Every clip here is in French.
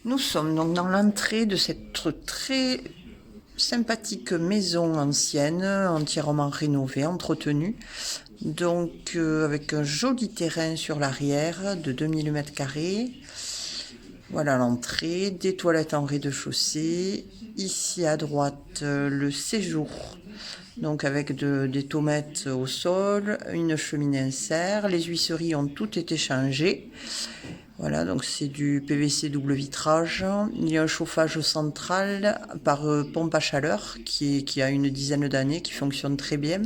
Nous sommes donc dans l'entrée de cette très sympathique maison ancienne, entièrement rénovée, entretenue. Donc avec un joli terrain sur l'arrière de 2000 m². Voilà l'entrée, des toilettes en rez-de-chaussée. Ici à droite, le séjour. Donc avec des tomates au sol, une cheminée en serre. Les huisseries ont toutes été changées. Voilà, donc c'est du PVC double vitrage. Il y a un chauffage central par pompe à chaleur qui a une dizaine d'années, qui fonctionne très bien.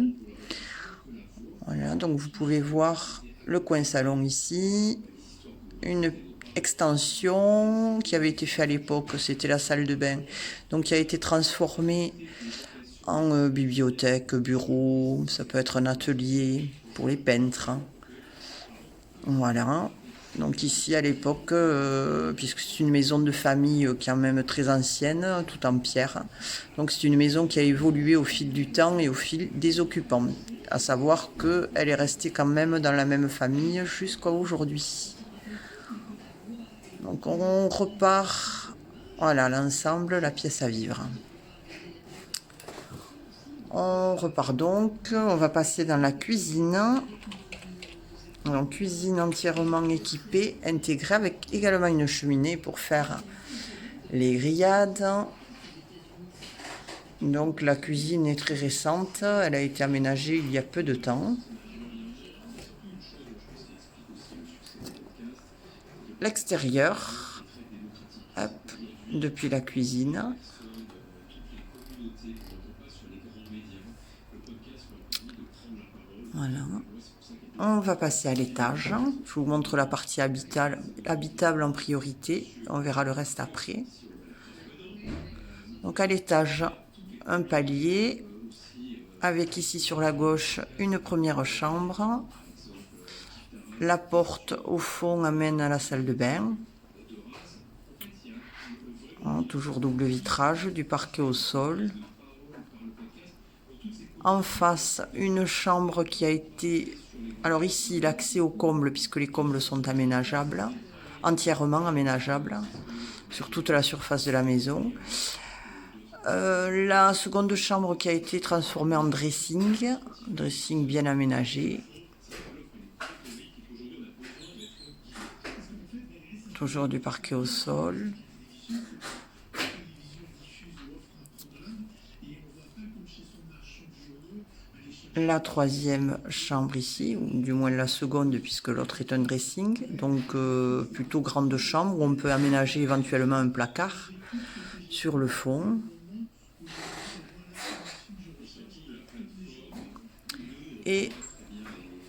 Voilà, donc vous pouvez voir le coin salon ici. Une extension qui avait été faite à l'époque, c'était la salle de bain, donc qui a été transformée en bibliothèque, bureau, ça peut être un atelier pour les peintres. Voilà. Donc ici à l'époque, puisque c'est une maison de famille quand même très ancienne, tout en pierre. Donc c'est une maison qui a évolué au fil du temps et au fil des occupants. À savoir qu'elle est restée quand même dans la même famille jusqu'à aujourd'hui. Donc on repart, voilà l'ensemble, la pièce à vivre. On repart donc, on va passer dans la cuisine. Donc cuisine entièrement équipée, intégrée avec également une cheminée pour faire les grillades. Donc la cuisine est très récente, elle a été aménagée il y a peu de temps. L'extérieur, hop, depuis la cuisine. Voilà. On va passer à l'étage. Je vous montre la partie habitable en priorité. On verra le reste après. Donc à l'étage, un palier avec ici sur la gauche une première chambre. La porte au fond amène à la salle de bain. Toujours double vitrage, du parquet au sol. En face, une chambre qui a été... Alors ici, l'accès aux combles, puisque les combles sont aménageables, entièrement aménageables, sur toute la surface de la maison. La seconde chambre qui a été transformée en dressing bien aménagé. Toujours du parquet au sol. La troisième chambre ici, ou du moins la seconde puisque l'autre est un dressing, donc plutôt grande chambre où on peut aménager éventuellement un placard sur le fond. Et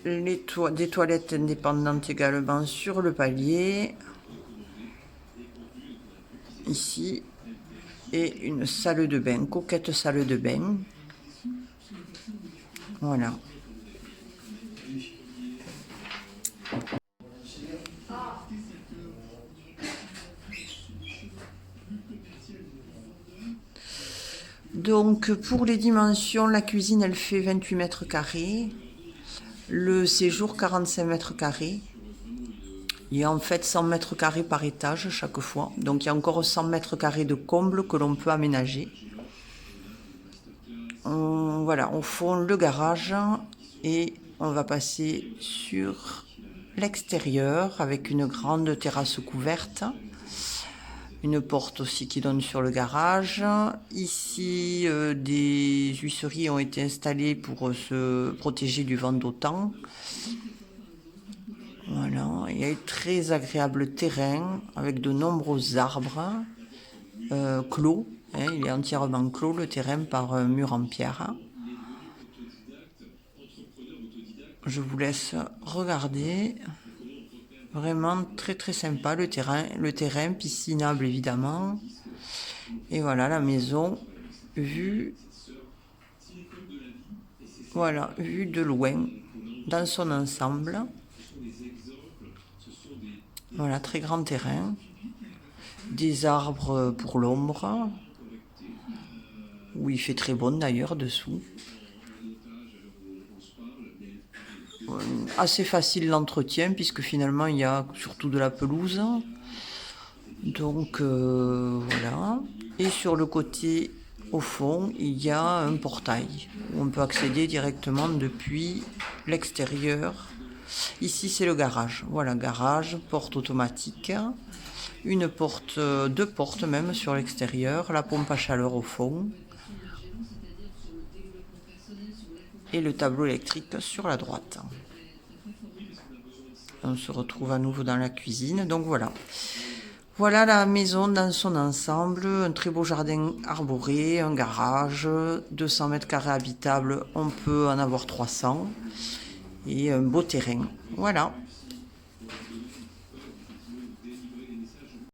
des toilettes indépendantes également sur le palier. Ici, et une salle de bain, coquette salle de bain. Voilà. Donc pour les dimensions, la cuisine elle fait 28 m², le séjour 45 m². Il y a en fait 100 m² par étage chaque fois, donc il y a encore 100 m² de comble que l'on peut aménager. Voilà, au fond le garage et on va passer sur l'extérieur avec une grande terrasse couverte. Une porte aussi qui donne sur le garage. Ici, des huisseries ont été installées pour se protéger du vent d'autant. Voilà, il y a un très agréable terrain avec de nombreux arbres clos. Il est entièrement clos le terrain par un mur en pierre. Je vous laisse regarder. Vraiment très très sympa le terrain piscinable évidemment. Et voilà la maison vue, voilà, vue de loin dans son ensemble. Voilà, très grand terrain, des arbres pour l'ombre, où il fait très bon d'ailleurs dessous. Assez facile l'entretien puisque finalement il y a surtout de la pelouse. Donc voilà. Et sur le côté, au fond, il y a un portail où on peut accéder directement depuis l'extérieur. Ici, c'est le garage. Voilà, garage, porte automatique, une porte, deux portes même sur l'extérieur, la pompe à chaleur au fond et le tableau électrique sur la droite. On se retrouve à nouveau dans la cuisine. Donc voilà. Voilà la maison dans son ensemble, un très beau jardin arboré, un garage, 200 mètres carrés habitables, on peut en avoir 300 et un beau terrain. Voilà.